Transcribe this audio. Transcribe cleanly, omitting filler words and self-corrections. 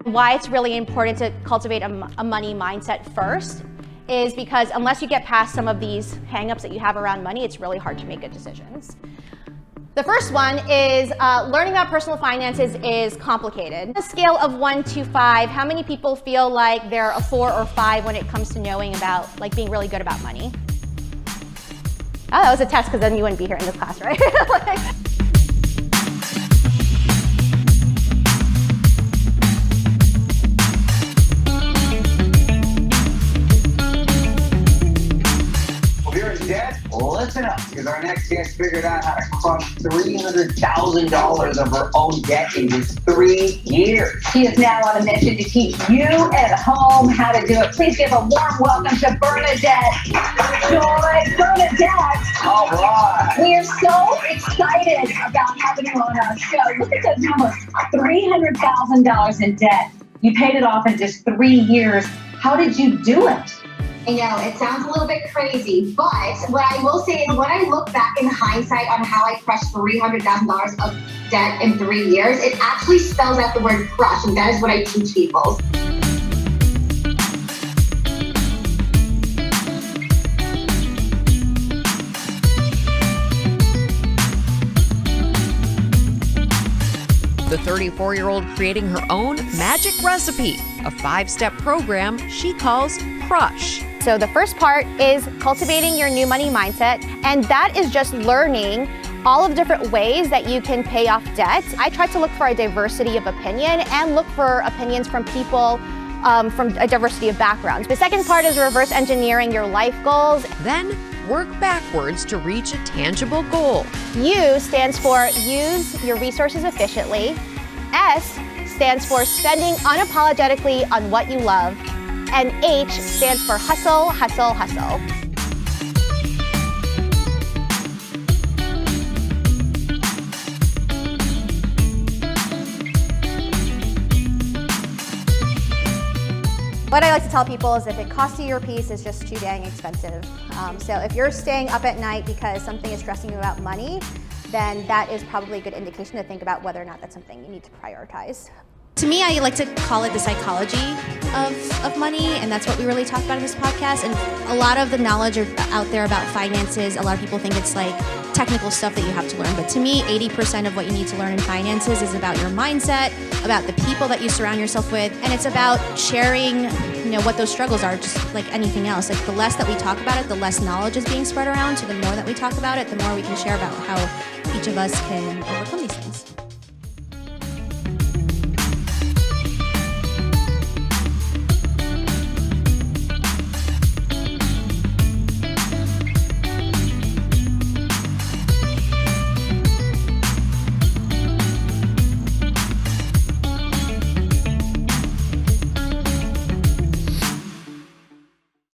Why it's really important to cultivate a money mindset first is because unless you get past some of these hang-ups that you have around money, it's really hard to make good decisions. The first one is learning about personal finances is complicated. On a scale of 1 to 5, how many people feel like they're a 4 or 5 when it comes to knowing about, like, being really good about money? Oh, that was a test, because then you wouldn't be here in this class, right? Listen up, because our next guest figured out how to crush $300,000 of her own debt in just 3 years. She is now on a mission to teach you at home how to do it. Please give a warm welcome to Bernadette Joy. Bernadette. All right. We are so excited about having you on our show. Look at those numbers. $300,000 in debt. You paid it off in just 3 years. How did you do it? I know, it sounds a little bit crazy, but what I will say is when I look back in hindsight on how I crushed $300,000 of debt in 3 years, it actually spells out the word crush, and that is what I teach people. The 34-year-old creating her own magic recipe, a 5-step program she calls Crush. So the first part is cultivating your new money mindset, and that is just learning all of the different ways that you can pay off debt. I try to look for a diversity of opinion and look for opinions from people from a diversity of backgrounds. The second part is reverse engineering your life goals. Then work backwards to reach a tangible goal. U stands for use your resources efficiently. S stands for spending unapologetically on what you love. And H stands for hustle, hustle, hustle. What I like to tell people is if it costs you your peace, it's just too dang expensive. So if you're staying up at night because something is stressing you about money, then that is probably a good indication to think about whether or not that's something you need to prioritize. To me, I like to call it the psychology of money, and that's what we really talk about in this podcast. And a lot of the knowledge out there about finances, a lot of people think it's like technical stuff that you have to learn. But to me, 80% of what you need to learn in finances is about your mindset, about the people that you surround yourself with, and it's about sharing, what those struggles are, just like anything else. Like the less that we talk about it, the less knowledge is being spread around. So the more that we talk about it, the more we can share about how each of us can overcome these things.